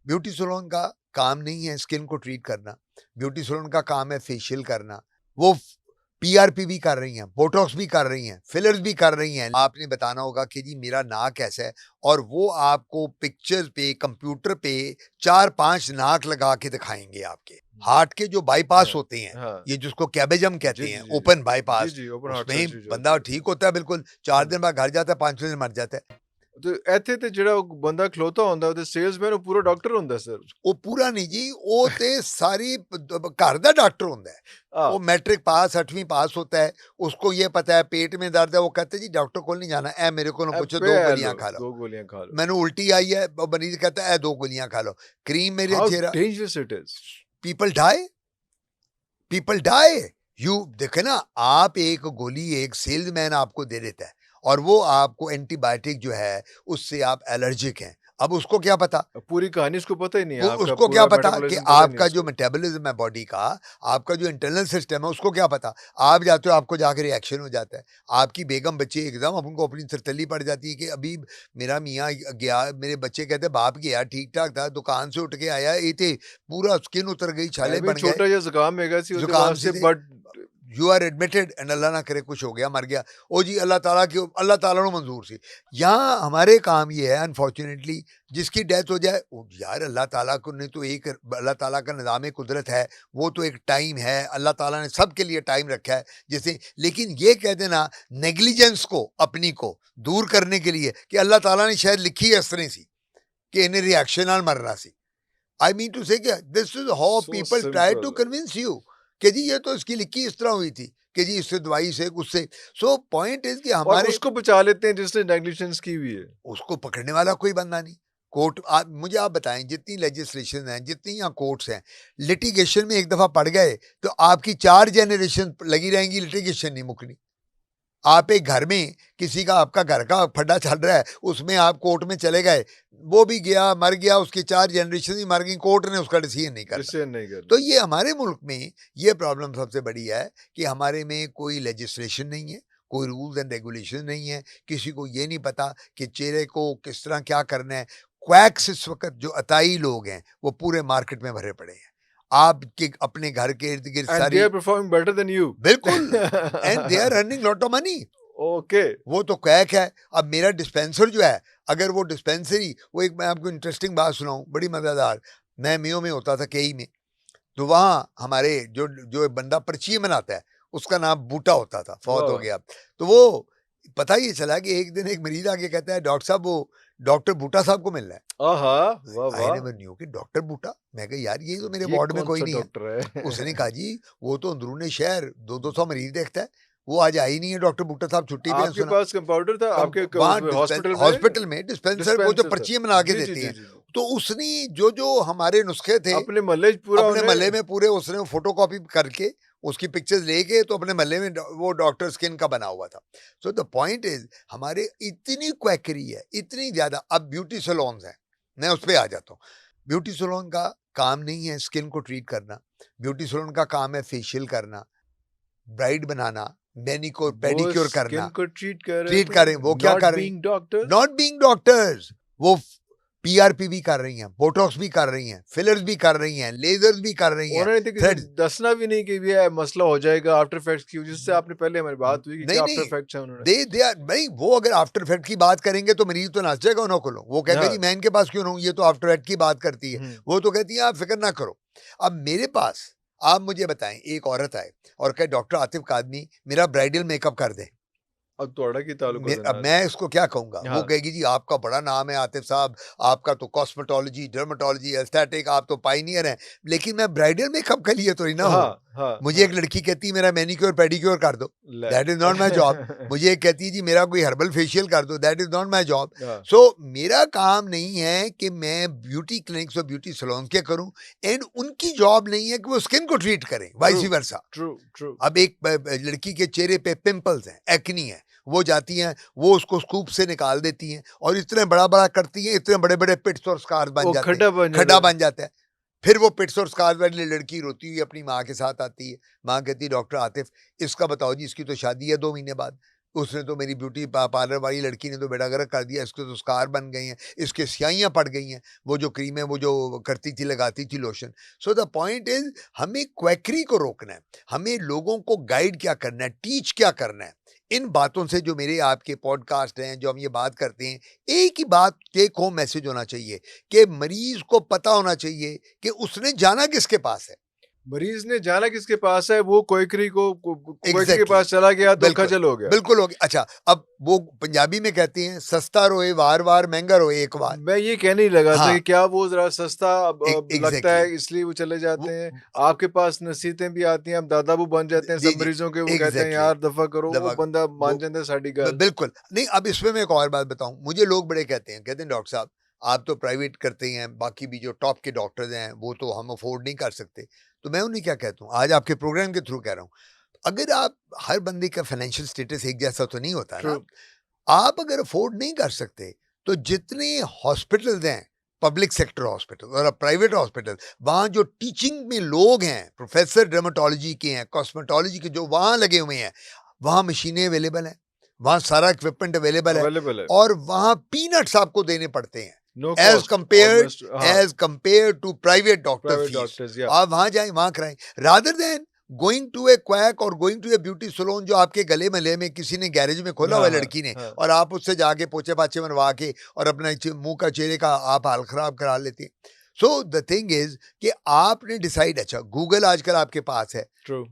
Beauty salon का काम नहीं है स्किन को ट्रीट करना। ब्यूटी सैलून का काम है फेशियल करना। वो पीआरपी भी कर रही हैं, बोटॉक्स भी कर रही हैं, फिलर्स भी कर रही हैं। आपने बताना होगा कि जी मेरा नाक ऐसा है, और वो आपको पिक्चर्स पे, कंप्यूटर पे 4-5 नाक लगा के दिखाएंगे आपके। हार्ट के जो बाईपास हाँ, होते हैं, हाँ। ये जिसको कैबेजम जी, कहते जी, हैं, जी, ओपन जी। जी, बाईपास, जी, ओपन हार्ट उसमें सर्जरी जो बंदा होती है। ठीक होता है बिल्कुल, 4 हुँ। दिन बाद घर जाता है, 5वें दिन मर जाता है। ਤੇ ਇੱਥੇ ਤੇ ਜਿਹੜਾ ਉਹ ਬੰਦਾ ਖਲੋਤਾ ਹੁੰਦਾ ਉਹਦੇ ਸੇਲਸਮੈਨ ਉਹ ਪੂਰਾ ਡਾਕਟਰ ਹੁੰਦਾ ਸਰ। ਉਹ ਪੂਰਾ ਨਹੀਂ ਜੀ, ਉਹ ਤੇ ਸਾਰੀ घर ਦਾ डॉक्टर होता है। हाँ। वो मैट्रिक पास 8वीं पास होता है, उसको ये पता है पेट में दर्द है, वो कहते हैं जी डॉक्टर को नहीं जाना, ए मेरे को ना पूछो, पे 2 है लो गोलियां खा लो। 2 गोलियां खा लो। मैंने उल्टी आई है, वो मरीज कहता है 2 गोलियां खा लो, क्रीम मेरे हाउ चेहरा। Dangerous it is. People die, people die. You देखे ना, आप एक गोली एक सेल्समैन आपको दे देता है, और वो आपको एंटीबायोटिक जो है उससे आप एलर्जिक हैं। अब उसको क्या पता, पूरी कहानी उसको पता ही नहीं है, आपका उसको क्या पूरा पता कि मेटाबॉलिज्म पता ही नहीं आपका जो उसको। मेटाबॉलिज्म है बॉडी का, आपका जो इंटरनल सिस्टम है, उसको क्या पता। आप जाते हो, आपको जाके रिएक्शन हो जाता है। आपकी बेगम बच्चे एकदम उनको अपनी सरतली पड़ जाती है कि अभी मेरा मियाँ गया, मेरे बच्चे कहते बाप गया ठीक ठाक था, दुकान से उठ के आया, ये थे पूरा स्किन उतर गई, छाले ਐਵੇਂ बन गए, ਛੋਟਾ ਜਿਹਾ ਜ਼ੁਕਾਮ ਹੈਗਾ ਸੀ ਉਹਦੇ जुकाम से ਵਾਸਤੇ थे, but you are admitted and Allah ना करे कुछ हो गया, मर गया। ओ जी अल्लाह ताला की, अल्लाह ताला को मंजूर सी। यहाँ हमारे काम ये है अनफॉर्चुनेटली, जिसकी डेथ हो जाए, यार अल्लाह ताला को ने तो एक, अल्लाह ताला का निज़ाम कुदरत है, वो तो एक टाइम है, अल्लाह ताला ने सबके लिए टाइम रखा है जैसे। लेकिन ये कह देना नेग्लिजेंस को अपनी को दूर करने के लिए कि अल्लाह ताला ने शायद लिखी है इस तरह सी कि इन्हें रिएक्शन नाल मरना सी। I mean to say this is how so people try to simple. Convince you कि जी ये तो इसकी लिखी इस तरह हुई थी कि जी इससे दवाई से उससे। सो पॉइंट इज कि और हमारे, उसको बचा लेते हैं जिसने नेग्लिजेंस की हुई है। उसको पकड़ने वाला कोई बंदा नहीं। कोर्ट, मुझे आप बताएं, जितनी लेजिस्लेशन है, जितनी यहाँ कोर्ट्स हैं, लिटिगेशन में एक दफा पड़ गए तो आपकी 4 जनरेशन लगी रहेंगी, लिटिगेशन नहीं मुकनी। आप एक घर में किसी का, आपका घर का फड्डा चल रहा है, उसमें आप कोर्ट में चले गए, वो भी गया मर गया, उसकी 4 जनरेशन ही मर गई, कोर्ट ने उसका डिसीजन नहीं करना। डिसीजन नहीं करना। तो ये हमारे मुल्क में ये प्रॉब्लम सबसे बड़ी है कि हमारे में कोई लेजिस्लेशन नहीं है, कोई रूल्स एंड रेगुलेशन नहीं है, किसी को ये नहीं पता कि चेहरे को किस तरह क्या करना है। क्वैक्स इस वक्त जो अताई लोग हैं वो पूरे मार्केट में भरे पड़े हैं। आपके अपने घर के इर्द गिर्द and they sorry, are performing better than you. बिल्कुल, and they are earning lot of money. Okay. वो तो क्वैक है। अब मेरा डिस्पेंसर जो है, अगर वो डिस्पेंसरी, वो एक मैं आपको इंटरेस्टिंग बात सुनाऊं, बड़ी मजेदार। मैं मियो में होता था, केई में, तो वहाँ हमारे जो जो बंदा पर्ची बनाता है, उसका नाम बूटा होता था, फौत हो गया। तो वो पता ही चला कि एक दिन एक मरीज आके कहता है डॉक्टर साहब वो डॉक्टर बूटा साहब को मिलना है। आहा, वाह आई वाह। नेवर न्यू कि डॉक्टर बूटा। मैं कहा यार ये तो मेरे ये वार्ड में कौन कोई सा नहीं है। डॉक्टर है? उसने कहा जी वो तो अंदरूनी शहर 200 मरीज देखता है, वो आज आई नहीं है, डॉक्टर बूटा साहब छुट्टी पे हैं। आपके सुना पास कंपाउंडर था आपके वहाँ हॉस्पिटल हॉस्पिटल में डिस्पेंसर, वो जो डिस्पेंसर था। पर्ची बना के जी, जी, देती जी, हैं, जी, जी। तो उसने जो जो हमारे नुस्खे थे अपने मोहल्ले पूरा अपने उन्हें महल्ले में पूरे उसने फोटो कॉपी करके उसकी पिक्चर्स लेके तो अपने महल्ले में वो डॉक्टर स्किन का बना हुआ था। सो द पॉइंट इज हमारे इतनी क्वैकरी है, इतनी ज्यादा। अब ब्यूटी सैलून्स हैं, मैं उस पर आ जाता हूँ। ब्यूटी सैलून का काम नहीं है स्किन को ट्रीट करना। ब्यूटी सैलून का काम है फेशियल करना, ब्राइड बनाना, मैनिक्योर वो पेडिक्योर स्किन करना। को ट्रीट कर रहे ट्रीट थे, करें, वो क्या नॉट कर रही, being doctors. Not being doctors, वो पीआरपी भी कर रही हैं, बोटॉक्स भी कर रही हैं, फिलर्स भी कर रही हैं, लेजर्स भी कर रही हैं, उन्होंने तो किसी थ्रेड्स। दसना भी नहीं कि ये मसला हो जाएगा आफ्टर इफेक्ट्स की, जिससे आपने पहले हमारी बात हुई कि नहीं क्या नहीं, आफ्टर इफेक्ट्स है उन्होंने। दे आर नहीं, वो अगर आफ्टर इफेक्ट की बात करेंगे तो मरीज तो नाच जाएगा उन्हों को। वो कहेगा जी हाँ। मैं इनके पास क्यों रहूं, ये तो आफ्टर इफेक्ट की बात करती है। वो तो कहती है आप फिक्र ना करो। अब मेरे पास, आप मुझे बताएं, एक औरत आए और कहे डॉक्टर आतिफ कादमी मेरा ब्राइडल मेकअप कर दे। अब तोड़ा की ताल्लुक अब मैं इसको क्या कहूंगा, वो हाँ। कहेगी जी आपका बड़ा नाम है आतिफ साहब, आपका तो कॉस्मेटोलॉजी, डर्मेटोलॉजी, एस्थेटिक, आप तो पाइनियर हैं, लेकिन मैं ब्राइडल मेकअप के लिए तो ही ना हूँ। हाँ, हाँ, मुझे हाँ। एक लड़की कहती है मेरा मैनिक्योर पेडिक्योर कर दो, ले। That is not my job. मुझे एक कहती है जी मेरा कोई हर्बल फेशियल कर दो, that is not my job. हाँ। सो मेरा काम नहीं है कि मैं ब्यूटी क्लिनिक्स और ब्यूटी सैलून के करूं, एंड उनकी जॉब नहीं है कि वो स्किन को ट्रीट करें, वाइस वर्सा। True true. अब एक लड़की के चेहरे पे पिंपल्स हैं, एक्नी है, वो जाती हैं, वो उसको स्कूप से निकाल देती हैं और इतने बड़ा बड़ा करती हैं, इतने बड़े बड़े पिट्स और स्कार्स बन वो जाते खड्डा हैं, बन खड्डा जाता है। बन जाता है। फिर वो पिट्स और स्कार्स वाली लड़की रोती हुई अपनी माँ के साथ आती है। माँ कहती है डॉक्टर आतिफ इसका बताओ जी, इसकी तो शादी है 2 महीने बाद। उसने तो मेरी ब्यूटी पार्लर वाली लड़की ने तो बेड़ा गर्क कर दिया, इसके तो स्कार बन गए हैं, इसके स्याहियाँ पड़ गई हैं, वो जो क्रीम है वो जो करती थी लगाती थी lotion. So the point is हमें क्वैकरी को रोकना है, हमें लोगों को गाइड क्या करना है, टीच क्या करना है। इन बातों से जो मेरे आपके पॉडकास्ट हैं, जो हम ये बात करते हैं, एक ही बात टेक होम मैसेज होना चाहिए कि मरीज को पता होना चाहिए कि उसने जाना किसके पास है। मरीज ने जाना किसके पास है, वो क्वेकरी के एग्जैक्टली पास चला गया तो बिल्कुल खजल हो गया। बिल्कुल हो गया। अच्छा, अब वो पंजाबी में कहते हैं सस्ता रोए वार वार, महंगा रोए एक बार। मैं ये कहने ही लगा था हाँ, कि क्या वो जरा सस्ता लगता एग्जैक्टली है इसलिए वो चले जाते वो हैं। आपके पास नसीहतें भी आती हैं, आप दादाबू बन जाते हैं जी सब जी मरीजों के, वो कहते हैं एग्जैक्टली यार दफा करो, वो दवा बंदा वो मान जाता है साड़ी गल। बिल्कुल नहीं। अब इसमें मैं एक और बात बताऊं, मुझे लोग बड़े कहते हैं डॉक्टर साहब आप तो प्राइवेट करते हैं, बाकी भी जो टॉप के डॉक्टर्स हैं वो तो हम अफोर्ड नहीं कर सकते। तो मैं उन्हें क्या कहता हूँ, आज आपके प्रोग्राम के थ्रू कह रहा हूँ, अगर आप हर बंदे का फाइनेंशियल स्टेटस एक जैसा तो नहीं होता ट्रू। ना। आप अगर अफोर्ड नहीं कर सकते तो जितने हॉस्पिटल्स हैं, पब्लिक सेक्टर हॉस्पिटल और प्राइवेट हॉस्पिटल, वहाँ जो टीचिंग में लोग हैं, प्रोफेसर डर्मेटोलॉजी के हैं, कॉस्मेटोलॉजी के, जो वहाँ लगे हुए हैं, वहाँ मशीनें अवेलेबल हैं, वहाँ सारा इक्विपमेंट अवेलेबल है, अवेलेबल है, और वहाँ पीनट्स आपको देने पड़ते हैं no as cost compare almost. हाँ, as compare to private doctor private fees. Doctors या आप वहाँ जाएं, वहाँ कराएं, rather than going to a quack और going to a beauty salon जो आपके गले महले में किसी ने गैरेज में खोला हुआ हाँ है हाँ लड़की ने, हाँ। और आप उससे जाके पोछे पाछे बनवा के और अपना मुंह का चेहरे का आप हाल खराब करा लेते हैं। सो द थिंग इज कि आपने डिसाइड, अच्छा गूगल आजकल आपके पास है, ट्रू।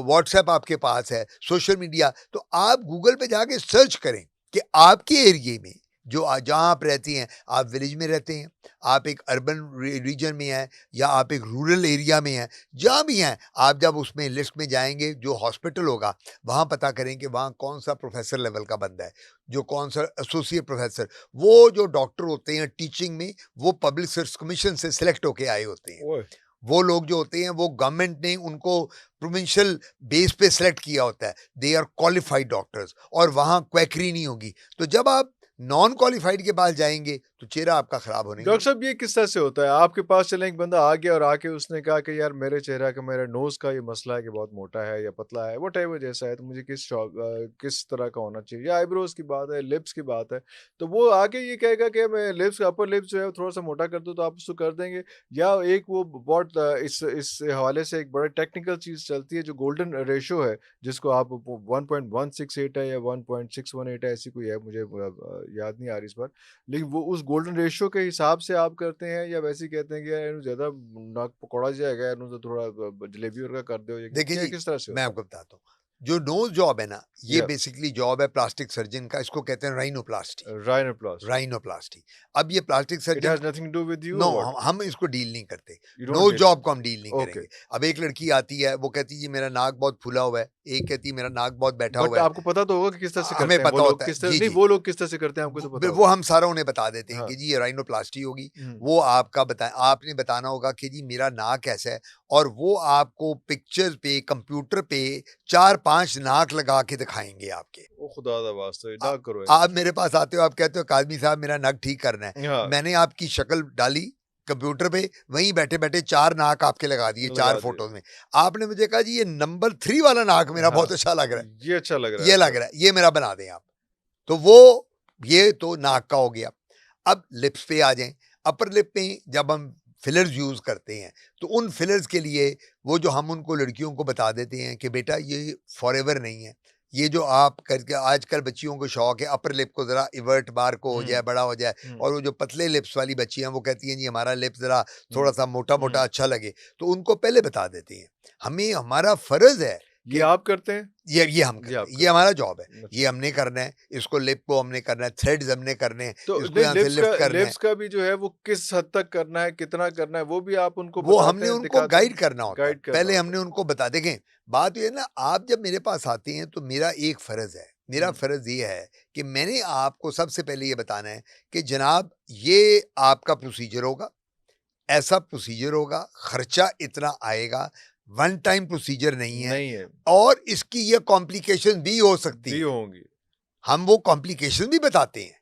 व्हाट्सएप आपके पास है, सोशल मीडिया, तो आप गूगल पे जाके सर्च करें कि आपके एरिया में जो जहाँ आप रहती हैं, आप विलेज में रहते हैं, आप एक अर्बन रीजन में हैं, या आप एक रूरल एरिया में हैं, जहाँ भी हैं, आप जब उसमें लिस्ट में जाएंगे जो हॉस्पिटल होगा, वहाँ पता करें कि वहाँ कौन सा प्रोफेसर लेवल का बंदा है, जो कौन सा एसोसिएट प्रोफेसर, वो जो डॉक्टर होते हैं टीचिंग में, वो पब्लिक सर्विस कमीशन से सिलेक्ट होके आए होते हैं। ओए, वो लोग जो होते हैं वो गवर्नमेंट ने उनको प्रोविंशियल बेस पे सिलेक्ट किया होता है, दे आर क्वालिफाइड डॉक्टर्स, और वहाँ क्वैकरी नहीं होगी। तो जब आप नॉन क्वालिफाइड के पास जाएंगे तो चेहरा आपका खराब होने डॉक्टर साहब ये किस तरह से होता है? आपके पास चले एक बंदा आ गया और आके उसने कहा कि यार मेरे चेहरा का, मेरे नोज़ का ये मसला है कि बहुत मोटा है या पतला है, व्हाटएवर जैसा है, तो मुझे किस तरह का होना चाहिए, या आईब्रोज की बात है, लिप्स की बात है, तो वो आके ये कहेगा कि मैं लिप्स, अपर लिप्स जो है वो थोड़ा-सा मोटा कर दूँ तो आप उसको कर देंगे? या एक वो बहुत इस हवाले से एक बड़ा टेक्निकल चीज़ चलती है जो गोल्डन रेशियो है, जिसको आप 1.168 है या 1.618 है, ऐसी कोई है, मुझे याद नहीं आ रही इस बार। लेकिन वो उस गोल्डन रेशियो के हिसाब से आप करते हैं, या वैसे ही कहते हैं कि यार इन्हू ज़्यादा नाक पकौड़ा जाएगा, इन्हू तो थोड़ा जलेबी वर्गा कर दो, या देखिए क्या जी, किस तरह से मैं होता आपको बताता हूँ, जो नोज जॉब है ना, ये है? बेसिकली जॉब है प्लास्टिक सर्जन का, इसको कहते हैं राइनोप्लास्टी। या राइनोप्लास्टी। राइनोप्लास्टी, अब ये plastic it surgeon, has nothing to do with you know, और व्हाट? हम इसको डील नहीं करते, you don't nose deal job it. को हम डील नहीं ओके, करेंगे। अब एक लड़की आती है, वो कहती है जी मेरा नाक बहुत फूला हुआ है, एक कहती है मेरा नाक बहुत बैठा बट हुआ है। आपको पता तो होगा कि किस तरह से हमें करते हैं वो पता लोग, होता है किस तरह जी नहीं, जी, वो लोग किस तरह से करते हैं आपको तो पता वो होगा। हम सारा उन्हें बता देते हैं हाँ, कि जी ये राइनोप्लास्टी होगी। हुँ, वो आपका बता, आपने बताना होगा कि जी मेरा नाक ऐसा है, और वो आपको पिक्चर पे, कंप्यूटर पे 4-5 नाक लगा के दिखाएंगे आपके। ओ खुदा दा वास्ता आ, ना करो ऐसे। आप मेरे पास आते हो, आप कहते हो काज़मी साहब मेरा नक ठीक करना है, हाँ, मैंने आपकी शक्ल डाली कंप्यूटर पे, वहीं बैठे बैठे 4 नाक आपके लगा दिए, 4 लगा दिए। फोटोज में। आपने मुझे कहा जी ये नंबर 3 वाला नाक मेरा हाँ, बहुत अच्छा लग रहा है, ये अच्छा लग रहा है, ये अच्छा। लग रहा है, ये मेरा बना दें आप। तो वो, ये तो नाक का हो गया। अब लिप्स पे आ जाएं। अपर लिप में जब हम फिलर्स यूज करते हैं, तो उन फिलर्स के लिए वो जो हम उनको लड़कियों को बता देते हैं कि बेटा ये फॉरएवर नहीं है, ये जो आप करके, आजकल बच्चियों को शौक है अपर लिप को जरा इवर्ट बार को हो हुँ, जाए, बड़ा हो जाए, हुँ, और वो जो पतले लिप्स वाली बच्ची हैं वो कहती हैं जी हमारा लिप्स जरा हुँ, थोड़ा सा मोटा मोटा हुँ। अच्छा लगे, तो उनको पहले बता देते हैं। हमें, हमारा फर्ज है ये कि आप करते हैं? ये हम ये आप करते हैं, ये करते हमारा जॉब है, हैं। अच्छा। ये हमने करना है, इसको लिप को हमने करना है, थ्रेड्स हमने करने हैं, तो इसको नहीं, यहाँ से लिफ्ट करना है। लिप्स का भी जो है वो किस हद तक करना है, कितना करना है, वो भी आप उनको वो बताते हमने हैं, उनको दिखाते हैं? गाइड करना होता है, गाइड करना पहले होता हमने उनको बता, देखें बात ये है ना, आप जब मेरे पास आते हैं तो मेरा एक फर्ज है, है। मेरा फर्ज ये है कि मैंने आपको सबसे पहले ये बताना है कि जनाब ये आपका प्रोसीजर होगा, ऐसा प्रोसीजर होगा, खर्चा इतना आएगा, वन टाइम प्रोसीजर नहीं है, नहीं है, और इसकी ये कॉम्प्लिकेशन भी हो सकती भी है, होंगी। हम वो कॉम्प्लिकेशन भी बताते हैं।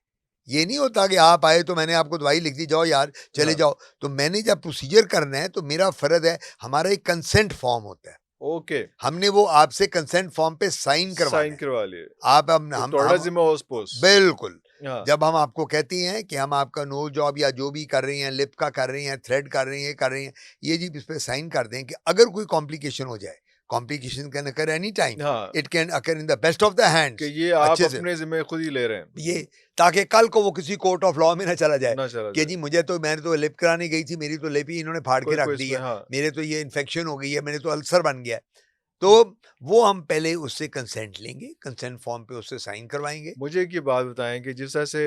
ये नहीं होता कि आप आए तो मैंने आपको दवाई लिख दी, जाओ यार चले हाँ, जाओ। तो मैंने जब प्रोसीजर करना है तो मेरा फर्ज है, हमारा एक कंसेंट फॉर्म होता है, ओके, हमने वो आपसे कंसेंट फॉर्म पे साइन करवाना साइन है। करवा लिए। आप तो थोड़ा जिम्मा उस पोस्ट। बिल्कुल, हाँ, जब हम आपको कहती हैं कि हम आपका नोज जॉब या जो भी कर रही हैं, लिप का कर रही हैं, थ्रेड कर रही हैं, ये कर रही हैं, ये जी इस पे साइन कर दें कि अगर कोई कॉम्प्लिकेशन हो जाए, complication can occur any time, हाँ, it can occur in the best of the कि हैंड्स, ये आप अच्छे से अपने ज़िम्मे खुद ही ले रहे हैं, ये, ताकि कल को वो किसी कोर्ट ऑफ लॉ में ना चला जाए ना चला कि जाए। जी मैंने तो लिप कराने गई थी, मेरी तो लिप ही इन्होंने फाड़ के कोई रख कोई दी इसमें है, हाँ, मेरे तो ये इन्फेक्शन हो गई है, मेरे तो अल्सर बन गया है। तो वो हम पहले उससे कंसेंट लेंगे, कंसेंट फॉर्म पे उससे साइन करवाएंगे। मुझे एक ये बात बताएँ कि जिस तरह से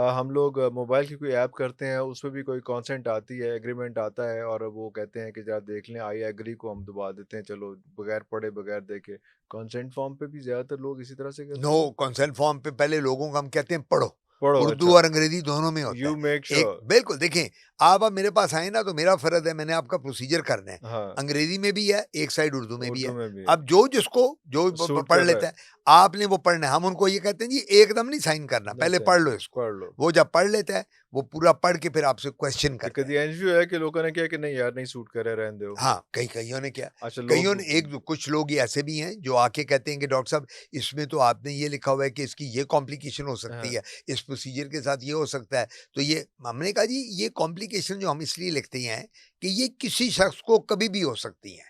हम लोग मोबाइल की कोई ऐप करते हैं, उसमें भी कोई कंसेंट आती है, एग्रीमेंट आता है और वो कहते हैं कि ज़रा देख लें, आई एग्री को हम दबा देते हैं, चलो बगैर पढ़े, बगैर देखे। कंसेंट फॉर्म पे भी ज़्यादातर लोग इसी तरह से नो, करते हैं? कंसेंट फॉर्म पे पहले लोगों को हम कहते हैं पढ़ो। पढ़ो, उर्दू अच्छा, और अंग्रेजी दोनों में होता यू है। मेक एक श्योर। बिल्कुल देखें, आप अब मेरे पास आए ना तो मेरा फर्ज है, मैंने आपका प्रोसीजर करना है। हाँ, अंग्रेजी में भी है, एक साइड उर्दू में भी उर्दू है। में भी है। अब जो जिसको जो सूट पढ़ कर रहा लेता है, है, आपने वो पढ़ना है। हम उनको ये कहते हैं जी एकदम नहीं साइन करना, नहीं पहले साइन पढ़ लो कर इसको। पढ़ लो। वो जब पढ़ लेता है, वो पूरा पढ़ के फिर आपसे क्वेश्चन कि करता है। कभी इंज भी हुआ है कि लोगों ने किया कि नहीं यार नहीं सूट कर रहा है, रहने दो। हाँ, कईयों ने क्या, अच्छा कईयों लोग ने कुछ लोग ये ऐसे भी हैं जो आके कहते हैं कि डॉक्टर साहब इसमें तो आपने ये लिखा हुआ है कि इसकी ये कॉम्प्लिकेशन हो सकती हाँ, है, इस प्रोसीजर के साथ ये हो सकता है। तो ये हमने कहा जी ये कॉम्प्लिकेशन जो हम इसलिए लिखते हैं कि ये किसी शख्स को कभी भी हो सकती हैं।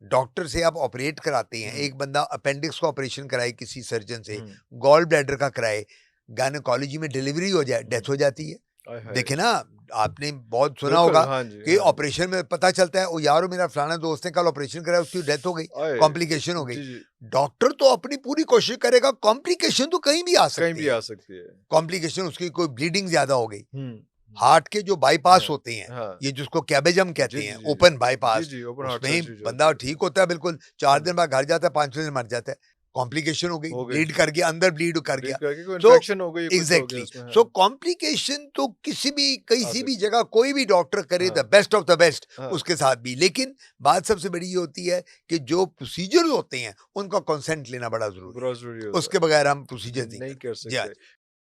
डॉक्टर से आप ऑपरेट कराते हैं, हुँ, एक बंदा अपेंडिक्स का ऑपरेशन कराए किसी सर्जन से, हुँ, गॉल ब्लैडर का कराए, गायनेकोलॉजी में डिलीवरी हो जाए, हुँ। डेथ हो जाती है। आय हाय! देखे ना, आपने बहुत सुना बिल्कुल, होगा हाँ जी, कि हाँ जी। ऑपरेशन में पता चलता है ओ यारो मेरा फलाना दोस्त ने कल ऑपरेशन कराया, उसकी डेथ हो गई, आए! कॉम्प्लिकेशन हो गई। जी, जी, डॉक्टर तो अपनी पूरी कोशिश करेगा, कॉम्प्लिकेशन तो कहीं भी आ कहीं सकती भी है। आ सकती है। कॉम्प्लिकेशन उसकी कोई ब्लीडिंग ज्यादा हो गई, हुँ, हुँ, हार्ट के जो बाईपास हाँ, होते हैं, हाँ। ये जिसको कैबेजम जी, कहते जी, हैं, जी, जी। ओपन जी, बाईपास, जी, ओपन हार्ट उसमें ही सर्जरी जो होती बंदा है। ठीक होता है बिल्कुल, 4 हुँ, दिन बाद घर जाता है, 5वें दिन मर जाता है। कॉम्प्लिकेशन हो गई, हो गई। ब्लीड कर गया, अंदर ब्लीड कर ब्लीड गया। करके कोई सो इन्फेक्शन हो गई या कुछ हो गया एग्जैक्टली, उसमें, सो हाँ, कॉम्प्लिकेशन तो आ किसी भी सकती है। जगह कोई भी डॉक्टर करे द हाँ, बेस्ट ऑफ द बेस्ट हाँ, उसके साथ भी, लेकिन बात सबसे बड़ी ये होती है कि जो प्रोसीजर होते हैं उनका कंसेंट लेना बड़ा जरूरी बड़ा है। ज़रूरी होता उसके है। बगैर हम प्रोसीजर नहीं नहीं कर करते। जी हाँ सकते। जी।